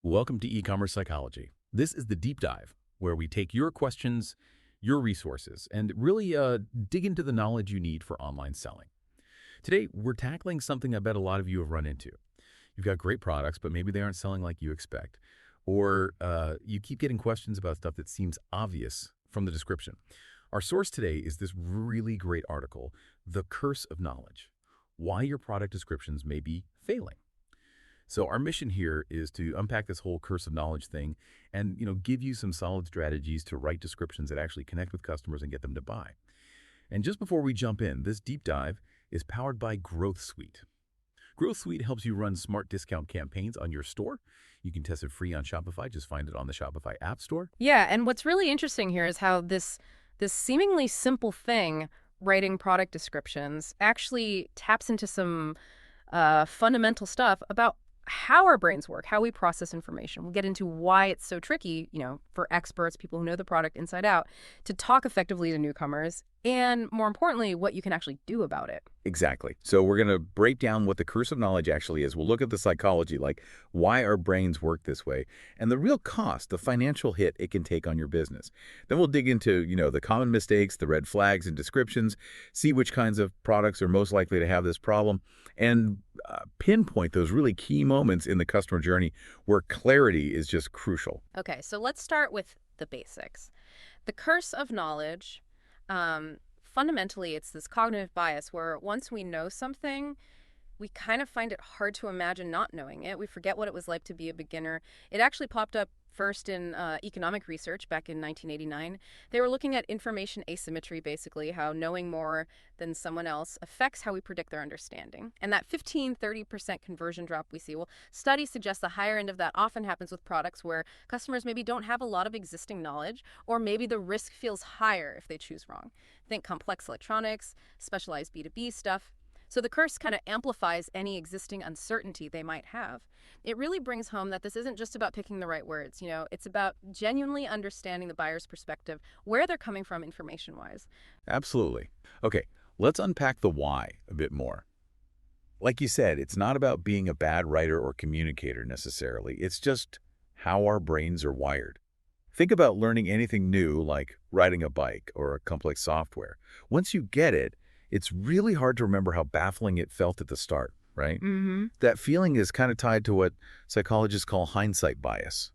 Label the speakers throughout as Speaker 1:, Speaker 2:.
Speaker 1: Welcome to e-commerce psychology. This is the deep dive where we take your questions, your resources, and really dig into the knowledge you need for online selling. Today, we're tackling something I bet a lot of you have run into. You've got great products, but maybe they aren't selling like you expect. Or you keep getting questions about stuff that seems obvious from the description. Our source today is this really great article, The Curse of Knowledge: Why Your Product Descriptions May Be Failing. So our mission here is to unpack this whole curse of knowledge thing and, give you some solid strategies to write descriptions that actually connect with customers and get them to buy. And just before we jump in, this deep dive is powered by Growth Suite. Growth Suite helps you run smart discount campaigns on your store. You can test it free on Shopify. Just find it on the Shopify App Store.
Speaker 2: Yeah, and what's really interesting here is how this seemingly simple thing, writing product descriptions, actually taps into some fundamental stuff about how our brains work, how we process information. We'll get into why it's so tricky, for experts, people who know the product inside out, to talk effectively to newcomers, and more importantly, what you can actually do about it.
Speaker 1: Exactly. So we're going to break down what the curse of knowledge actually is. We'll look at the psychology, like why our brains work this way, and the real cost, the financial hit it can take on your business. Then we'll dig into, the common mistakes, the red flags and descriptions, see which kinds of products are most likely to have this problem, and pinpoint those really key moments in the customer journey where clarity is just crucial.
Speaker 2: Okay, so let's start with the basics. The curse of knowledge, fundamentally, it's this cognitive bias where once we know something, we kind of find it hard to imagine not knowing it. We forget what it was like to be a beginner. It actually popped up first in economic research back in 1989. They were looking at information asymmetry, basically, how knowing more than someone else affects how we predict their understanding. And that 15-30% conversion drop we see, well, studies suggest the higher end of that often happens with products where customers maybe don't have a lot of existing knowledge, or maybe the risk feels higher if they choose wrong. Think complex electronics, specialized B2B stuff. So the curse kind of amplifies any existing uncertainty they might have. It really brings home that this isn't just about picking the right words, it's about genuinely understanding the buyer's perspective, where they're coming from information-wise.
Speaker 1: Absolutely. Okay, let's unpack the why a bit more. Like you said, it's not about being a bad writer or communicator necessarily. It's just how our brains are wired. Think about learning anything new like riding a bike or a complex software. Once you get it, it's really hard to remember how baffling it felt at the start, right?
Speaker 2: Mm-hmm.
Speaker 1: That feeling is kind of tied to what psychologists call hindsight bias.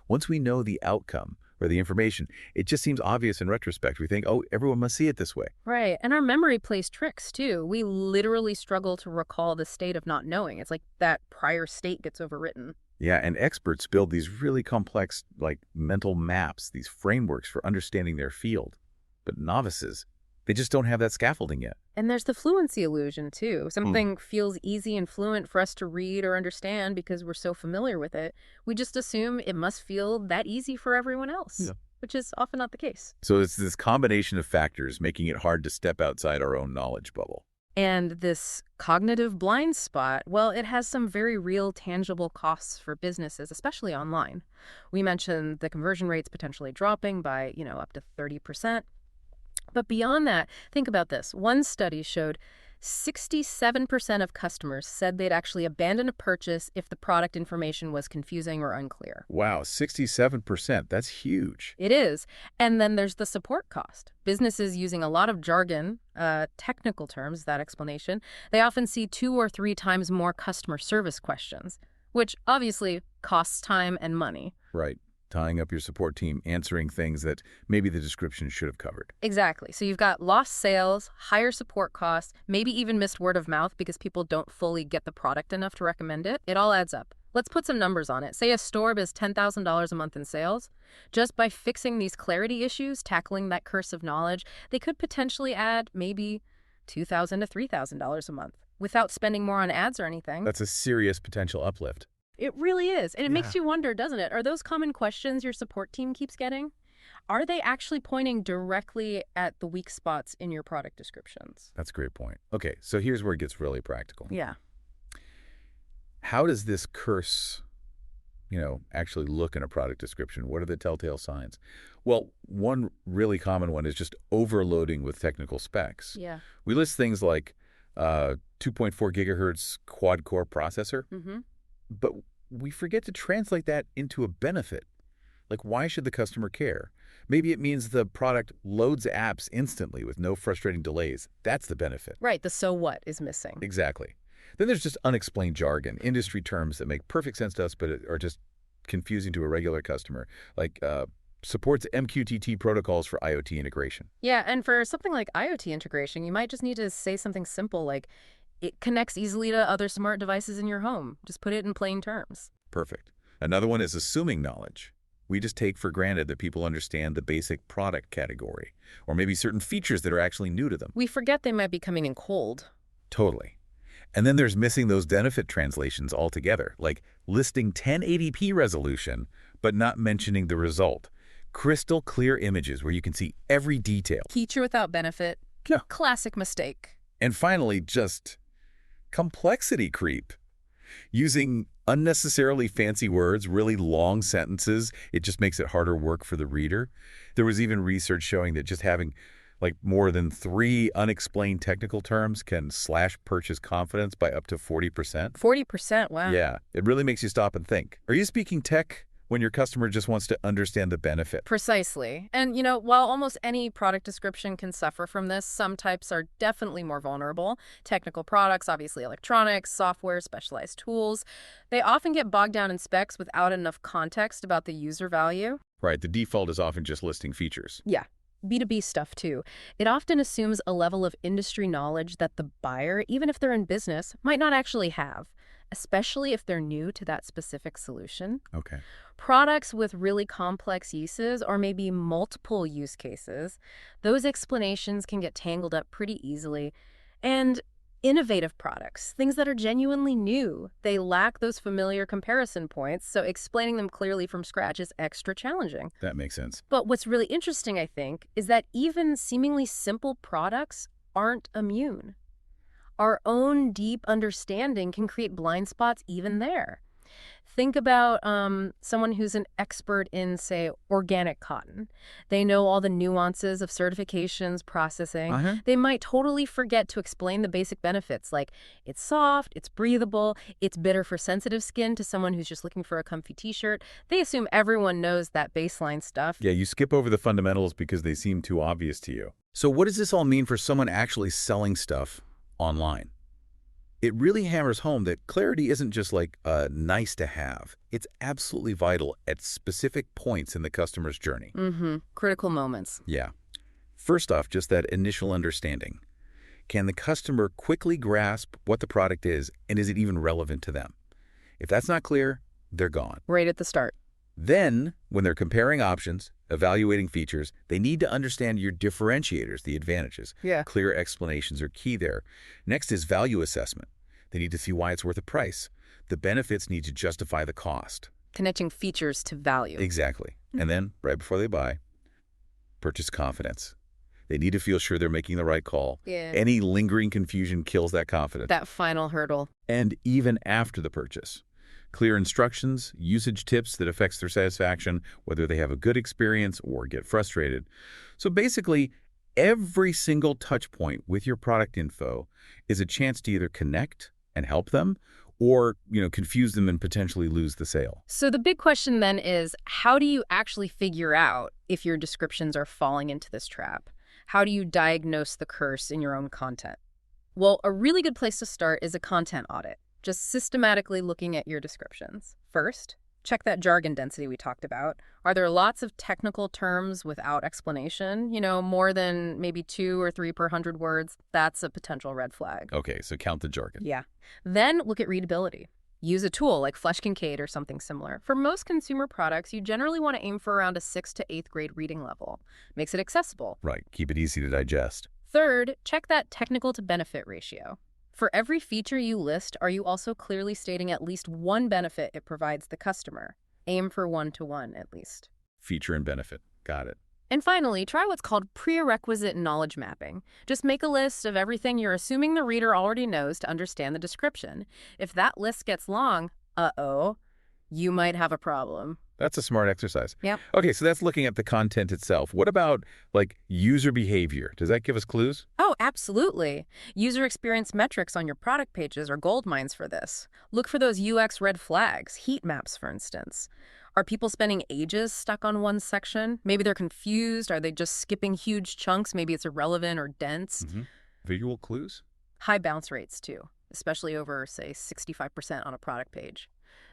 Speaker 1: Once we know the outcome or the information, it just seems obvious in retrospect. We think, oh, everyone must see it this way.
Speaker 2: Right. And our memory plays tricks, too. We literally struggle to recall the state of not knowing. It's like that prior state gets overwritten.
Speaker 1: Yeah, and experts build these really complex, mental maps, these frameworks for understanding their field. But novices, they just don't have that scaffolding yet.
Speaker 2: And there's the fluency illusion, too. Something feels easy and fluent for us to read or understand because we're so familiar with it. We just assume it must feel that easy for everyone else, which is often not the case.
Speaker 1: So it's this combination of factors making it hard to step outside our own knowledge bubble.
Speaker 2: And this cognitive blind spot, well, it has some very real tangible costs for businesses, especially online. We mentioned the conversion rates potentially dropping by, up to 30%. But beyond that, think about this. One study showed 67% of customers said they'd actually abandon a purchase if the product information was confusing or unclear.
Speaker 1: Wow, 67%. That's huge.
Speaker 2: It is. And then there's the support cost. Businesses using a lot of jargon, technical terms, that explanation, they often see 2 or 3 times more customer service questions, which obviously costs time and money.
Speaker 1: Right. Tying up your support team, answering things that maybe the description should have covered.
Speaker 2: Exactly. So you've got lost sales, higher support costs, maybe even missed word of mouth because people don't fully get the product enough to recommend it. It all adds up. Let's put some numbers on it. Say a store does $10,000 a month in sales. Just by fixing these clarity issues, tackling that curse of knowledge, they could potentially add maybe $2,000 to $3,000 a month without spending more on ads or anything.
Speaker 1: That's a serious potential uplift.
Speaker 2: It really is. And it makes you wonder, doesn't it? Are those common questions your support team keeps getting? Are they actually pointing directly at the weak spots in your product descriptions?
Speaker 1: That's a great point. Okay, so here's where it gets really practical.
Speaker 2: Yeah.
Speaker 1: How does this curse, actually look in a product description? What are the telltale signs? Well, one really common one is just overloading with technical specs.
Speaker 2: Yeah.
Speaker 1: We list things like 2.4 gigahertz quad-core processor.
Speaker 2: Mm-hmm.
Speaker 1: But we forget to translate that into a benefit. Like, why should the customer care? Maybe it means the product loads apps instantly with no frustrating delays. That's the benefit.
Speaker 2: Right, the so what is missing.
Speaker 1: Exactly. Then there's just unexplained jargon, industry terms that make perfect sense to us but are just confusing to a regular customer, like supports MQTT protocols for IoT integration.
Speaker 2: Yeah, and for something like IoT integration, you might just need to say something simple like, it connects easily to other smart devices in your home. Just put it in plain terms.
Speaker 1: Perfect. Another one is assuming knowledge. We just take for granted that people understand the basic product category, or maybe certain features that are actually new to them.
Speaker 2: We forget they might be coming in cold.
Speaker 1: Totally. And then there's missing those benefit translations altogether, like listing 1080p resolution, but not mentioning the result. Crystal clear images where you can see every detail.
Speaker 2: Feature without benefit.
Speaker 1: Yeah.
Speaker 2: Classic mistake.
Speaker 1: And finally, just complexity creep. Using unnecessarily fancy words, really long sentences, it just makes it harder work for the reader. There was even research showing that just having like more than 3 unexplained technical terms can slash purchase confidence by up to 40%.
Speaker 2: 40%, wow.
Speaker 1: Yeah, it really makes you stop and think. Are you speaking tech when your customer just wants to understand the benefit?
Speaker 2: Precisely. And, while almost any product description can suffer from this, some types are definitely more vulnerable. Technical products, obviously electronics, software, specialized tools, they often get bogged down in specs without enough context about the user value.
Speaker 1: Right, the default is often just listing features.
Speaker 2: Yeah. B2B stuff, too. It often assumes a level of industry knowledge that the buyer, even if they're in business, might not actually have, especially if they're new to that specific solution.
Speaker 1: Okay.
Speaker 2: Products with really complex uses or maybe multiple use cases, those explanations can get tangled up pretty easily. And innovative products, things that are genuinely new, they lack those familiar comparison points, so explaining them clearly from scratch is extra challenging.
Speaker 1: That makes sense.
Speaker 2: But what's really interesting, I think, is that even seemingly simple products aren't immune. Our own deep understanding can create blind spots even there. Think about someone who's an expert in, say, organic cotton. They know all the nuances of certifications, processing. They might totally forget to explain the basic benefits, like it's soft, it's breathable, it's bitter for sensitive skin to someone who's just looking for a comfy t-shirt. They assume everyone knows that baseline stuff.
Speaker 1: Yeah, you skip over the fundamentals because they seem too obvious to you. So what does this all mean for someone actually selling stuff online? It really hammers home that clarity isn't just like nice to have. It's absolutely vital at specific points in the customer's journey.
Speaker 2: Critical moments.
Speaker 1: Yeah. First off, just that initial understanding. Can the customer quickly grasp what the product is, and is it even relevant to them? If that's not clear, they're gone.
Speaker 2: Right at the start.
Speaker 1: Then, when they're comparing options, evaluating features, they need to understand your differentiators, the advantages.
Speaker 2: Yeah.
Speaker 1: Clear explanations are key there. Next is value assessment. They need to see why it's worth a price. The benefits need to justify the cost.
Speaker 2: Connecting features to value.
Speaker 1: Exactly. And then, right before they buy, purchase confidence. They need to feel sure they're making the right call.
Speaker 2: Yeah.
Speaker 1: Any lingering confusion kills that confidence.
Speaker 2: That final hurdle.
Speaker 1: And even after the purchase. Clear instructions, usage tips that affects their satisfaction, whether they have a good experience or get frustrated. So basically, every single touch point with your product info is a chance to either connect and help them or, confuse them and potentially lose the sale.
Speaker 2: So the big question then is, how do you actually figure out if your descriptions are falling into this trap? How do you diagnose the curse in your own content? Well, a really good place to start is a content audit. Just systematically looking at your descriptions. First, check that jargon density we talked about. Are there lots of technical terms without explanation? More than maybe 2 or 3 per 100 words? That's a potential red flag.
Speaker 1: Okay, so count the jargon.
Speaker 2: Yeah. Then look at readability. Use a tool like Flesh Kincaid or something similar. For most consumer products, you generally want to aim for around a 6th to 8th grade reading level. Makes it accessible.
Speaker 1: Right, keep it easy to digest.
Speaker 2: Third, check that technical to benefit ratio. For every feature you list, are you also clearly stating at least one benefit it provides the customer? Aim for 1-to-1 at least.
Speaker 1: Feature and benefit. Got it.
Speaker 2: And finally, try what's called prerequisite knowledge mapping. Just make a list of everything you're assuming the reader already knows to understand the description. If that list gets long, you might have a problem.
Speaker 1: That's a smart exercise.
Speaker 2: Yep.
Speaker 1: Okay, so that's looking at the content itself. What about, like, user behavior? Does that give us clues?
Speaker 2: Oh, absolutely. User experience metrics on your product pages are gold mines for this. Look for those UX red flags, heat maps, for instance. Are people spending ages stuck on one section? Maybe they're confused. Are they just skipping huge chunks? Maybe it's irrelevant or dense.
Speaker 1: Visual clues?
Speaker 2: High bounce rates, too, especially over, say, 65% on a product page.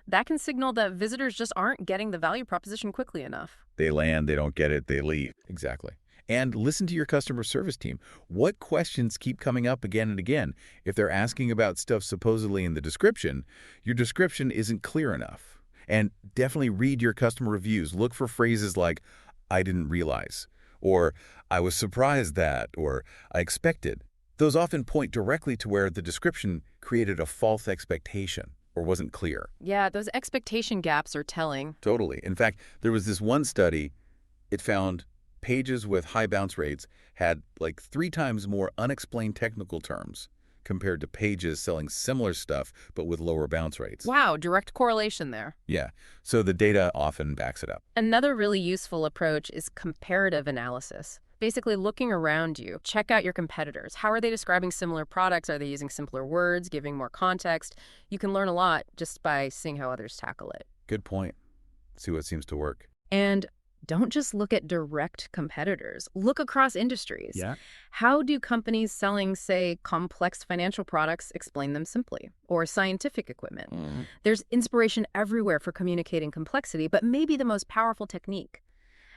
Speaker 2: That can signal that visitors just aren't getting the value proposition quickly enough.
Speaker 1: They land, they don't get it, they leave. Exactly. And listen to your customer service team. What questions keep coming up again and again? If they're asking about stuff supposedly in the description, your description isn't clear enough. And definitely read your customer reviews. Look for phrases like, "I didn't realize," or "I was surprised that," or "I expected." Those often point directly to where the description created a false expectation or wasn't clear.
Speaker 2: Yeah, those expectation gaps are telling.
Speaker 1: Totally. In fact, there was this one study, it found pages with high bounce rates had like 3 times more unexplained technical terms compared to pages selling similar stuff but with lower bounce rates.
Speaker 2: Wow, direct correlation there.
Speaker 1: Yeah, so the data often backs it up.
Speaker 2: Another really useful approach is comparative analysis. Basically looking around you, check out your competitors. How are they describing similar products? Are they using simpler words, giving more context? You can learn a lot just by seeing how others tackle it.
Speaker 1: Good point. See what seems to work.
Speaker 2: And don't just look at direct competitors. Look across industries.
Speaker 1: Yeah.
Speaker 2: How do companies selling, say, complex financial products explain them simply? Or scientific equipment? There's inspiration everywhere for communicating complexity, but maybe the most powerful technique,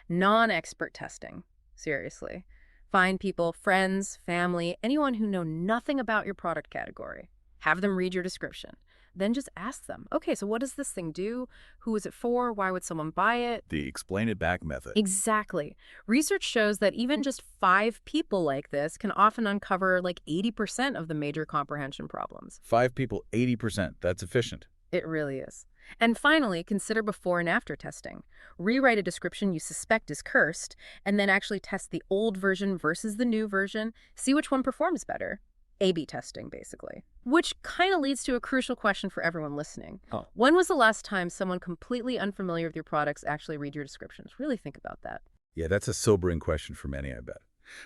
Speaker 2: non-expert testing. Seriously. Find people, friends, family, anyone who know nothing about your product category. Have them read your description. Then just ask them, okay, so what does this thing do? Who is it for? Why would someone buy it?
Speaker 1: The explain it back method.
Speaker 2: Exactly. Research shows that even just 5 people like this can often uncover like 80% of the major comprehension problems.
Speaker 1: 5 people, 80%. That's efficient.
Speaker 2: It really is. And finally, consider before and after testing. Rewrite a description you suspect is cursed, and then actually test the old version versus the new version. See which one performs better. A/B testing, basically. Which kind of leads to a crucial question for everyone listening.
Speaker 1: Oh.
Speaker 2: When was the last time someone completely unfamiliar with your products actually read your descriptions? Really think about that.
Speaker 1: Yeah, that's a sobering question for many, I bet.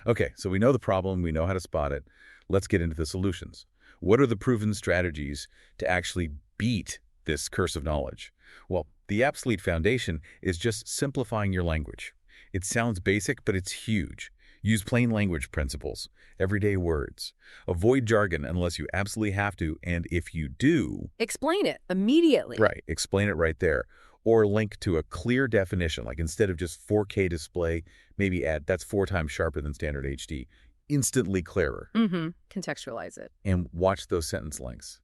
Speaker 1: Okay, so we know the problem, we know how to spot it. Let's get into the solutions. What are the proven strategies to actually beat this curse of knowledge? Well, the absolute foundation is just simplifying your language. It sounds basic, but it's huge. Use plain language principles, everyday words. Avoid jargon unless you absolutely have to, and if you do...
Speaker 2: Explain it immediately.
Speaker 1: Right, explain it right there. Or link to a clear definition, like instead of just 4K display, maybe add, that's 4 times sharper than standard HD. Instantly clearer.
Speaker 2: Contextualize it.
Speaker 1: And watch those sentence lengths.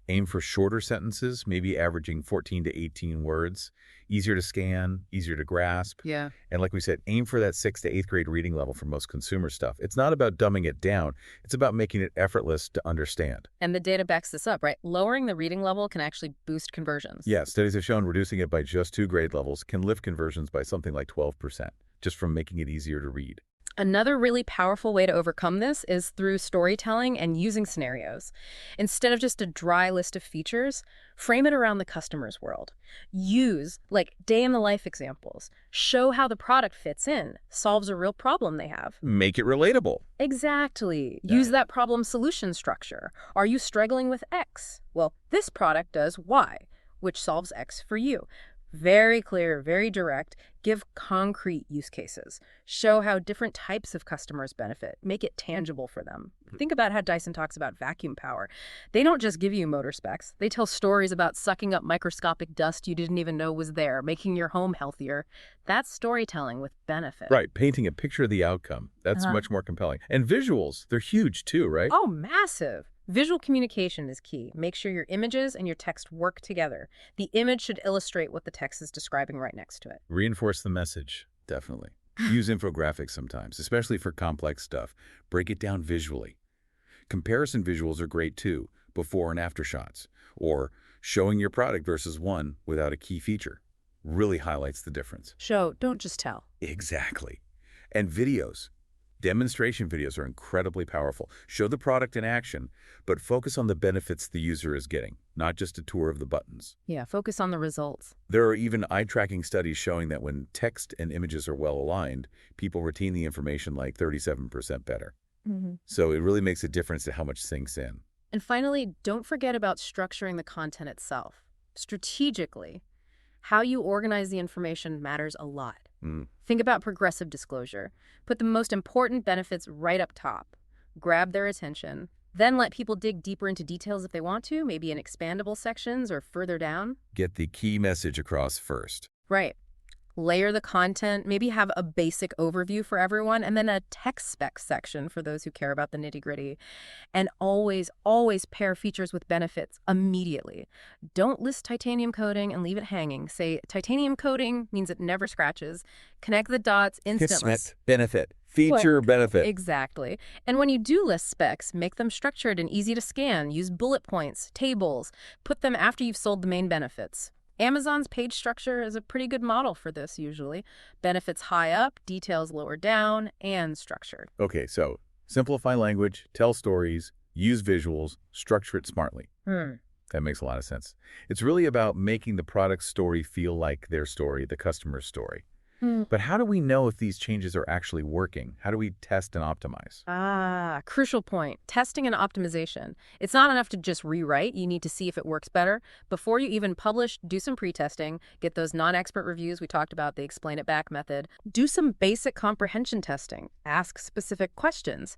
Speaker 1: Aim for shorter sentences, maybe averaging 14 to 18 words. Easier to scan, easier to grasp.
Speaker 2: Yeah.
Speaker 1: And like we said, aim for that 6th to 8th grade reading level for most consumer stuff. It's not about dumbing it down. It's about making it effortless to understand.
Speaker 2: And the data backs this up, right? Lowering the reading level can actually boost conversions.
Speaker 1: Yeah, studies have shown reducing it by just 2 grade levels can lift conversions by something like 12%, just from making it easier to read.
Speaker 2: Another really powerful way to overcome this is through storytelling and using scenarios. Instead of just a dry list of features, frame it around the customer's world. Use, like, day-in-the-life examples. Show how the product fits in, solves a real problem they have.
Speaker 1: Make it relatable.
Speaker 2: Exactly. Use that problem-solution structure. Are you struggling with X? Well, this product does Y, which solves X for you. Very clear, very direct. Give concrete use cases. Show how different types of customers benefit. Make it tangible for them. Think about how Dyson talks about vacuum power. They don't just give you motor specs. They tell stories about sucking up microscopic dust you didn't even know was there, making your home healthier. That's storytelling with benefit.
Speaker 1: Right, painting a picture of the outcome. That's much more compelling. And visuals, they're huge too, right?
Speaker 2: Oh, massive. Visual communication is key. Make sure your images and your text work together. The image should illustrate what the text is describing right next to it.
Speaker 1: Reinforce the message, definitely. Use infographics sometimes, especially for complex stuff. Break it down visually. Comparison visuals are great too, before and after shots, or showing your product versus one without a key feature. Really highlights the difference.
Speaker 2: Show, don't just tell.
Speaker 1: Exactly. And videos. Demonstration videos are incredibly powerful. Show the product in action, but focus on the benefits the user is getting. not just a tour of the buttons.
Speaker 2: Yeah, focus on the results.
Speaker 1: There are even eye-tracking studies showing that when text and images are well aligned, people retain the information like 37% better.
Speaker 2: Mhm.
Speaker 1: So it really makes a difference to how much sinks in.
Speaker 2: And finally, don't forget about structuring the content itself. Strategically, how you organize the information matters a lot. Think about progressive disclosure. Put the most important benefits right up top. Grab their attention. Then let people dig deeper into details if they want to, maybe in expandable sections or further down.
Speaker 1: Get the key message across first.
Speaker 2: Right. Layer the content, maybe have a basic overview for everyone, and then a tech spec section for those who care about the nitty-gritty. And always, always pair features with benefits immediately. Don't list titanium coating and leave it hanging. Say, titanium coating means it never scratches. Connect the dots instantly.
Speaker 1: Benefit. Feature benefit.
Speaker 2: Exactly. And when you do list specs, make them structured and easy to scan. Use bullet points, tables. Put them after you've sold the main benefits. Amazon's page structure is a pretty good model for this, usually. Benefits high up, details lower down, and structured.
Speaker 1: Okay, so simplify language, tell stories, use visuals, structure it smartly. That makes a lot of sense. It's really about making the product story feel like their story, the customer's story. But how do we know if these changes are actually working? How do we test and optimize?
Speaker 2: Crucial point. Testing and optimization. It's not enough to just rewrite. You need to see if it works better. Before you even publish, do some pre-testing. Get those non-expert reviews we talked about, the explain it back method. Do some basic comprehension testing. Ask specific questions.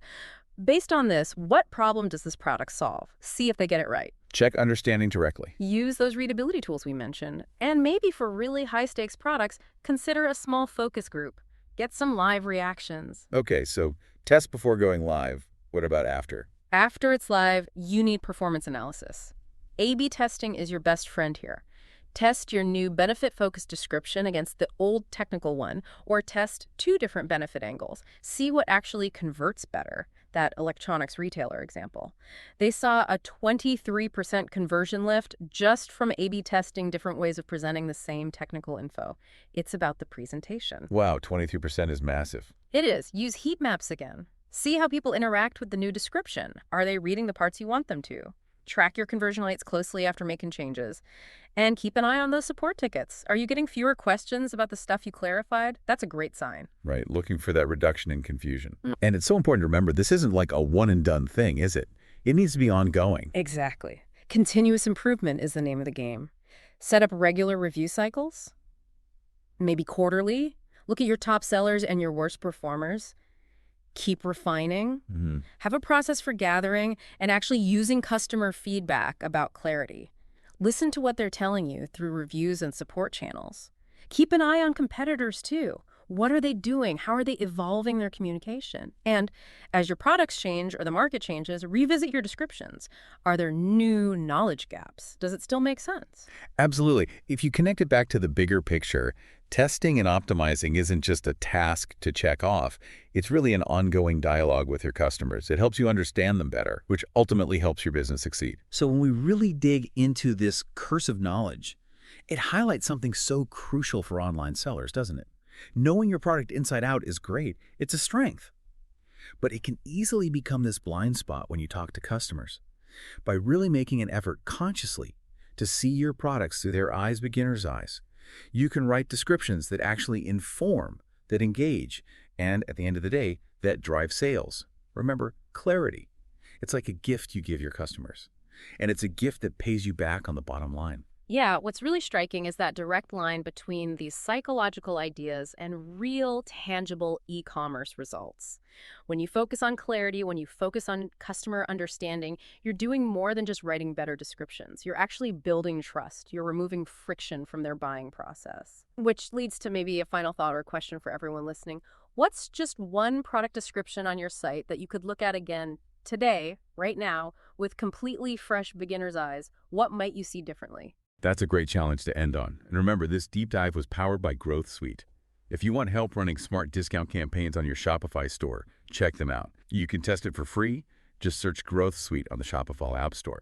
Speaker 2: Based on this, what problem does this product solve? See if they get it right.
Speaker 1: Check understanding directly.
Speaker 2: Use those readability tools we mentioned. And maybe for really high-stakes products, consider a small focus group. Get some live reactions.
Speaker 1: Okay, so test before going live. What about after?
Speaker 2: After it's live, you need performance analysis. A/B testing is your best friend here. Test your new benefit-focused description against the old technical one, or test 2 different benefit angles. See what actually converts better. That electronics retailer example. They saw a 23% conversion lift just from A/B testing different ways of presenting the same technical info. It's about the presentation.
Speaker 1: Wow, 23% is massive.
Speaker 2: It is. Use heat maps again. See how people interact with the new description. Are they reading the parts you want them to? Track your conversion rates closely after making changes. And keep an eye on those support tickets. Are you getting fewer questions about the stuff you clarified? That's a great sign.
Speaker 1: Right, looking for that reduction in confusion. And it's so important to remember, this isn't like a one-and-done thing, is it? It needs to be ongoing.
Speaker 2: Exactly. Continuous improvement is the name of the game. Set up regular review cycles, maybe quarterly. Look at your top sellers and your worst performers. Keep refining. Have a process for gathering and actually using customer feedback about clarity. Listen to what they're telling you through reviews and support channels. Keep an eye on competitors, too. What are they doing? How are they evolving their communication? And as your products change or the market changes, revisit your descriptions. Are there new knowledge gaps? Does it still make sense?
Speaker 1: Absolutely. If you connect it back to the bigger picture, testing and optimizing isn't just a task to check off. It's really an ongoing dialogue with your customers. It helps you understand them better, which ultimately helps your business succeed.
Speaker 3: So when we really dig into this curse of knowledge, it highlights something so crucial for online sellers, doesn't it? Knowing your product inside out is great. It's a strength. But it can easily become this blind spot when you talk to customers. By really making an effort consciously to see your products through their eyes, beginner's eyes, you can write descriptions that actually inform, that engage, and at the end of the day, that drive sales. Remember, clarity. It's like a gift you give your customers. And it's a gift that pays you back on the bottom line.
Speaker 2: Yeah, what's really striking is that direct line between these psychological ideas and real, tangible e-commerce results. When you focus on clarity, when you focus on customer understanding, you're doing more than just writing better descriptions. You're actually building trust. You're removing friction from their buying process. Which leads to maybe a final thought or question for everyone listening. What's just one product description on your site that you could look at again today, right now, with completely fresh beginner's eyes? What might you see differently?
Speaker 1: That's a great challenge to end on. And remember, this deep dive was powered by Growth Suite. If you want help running smart discount campaigns on your Shopify store, check them out. You can test it for free. Just search Growth Suite on the Shopify App Store.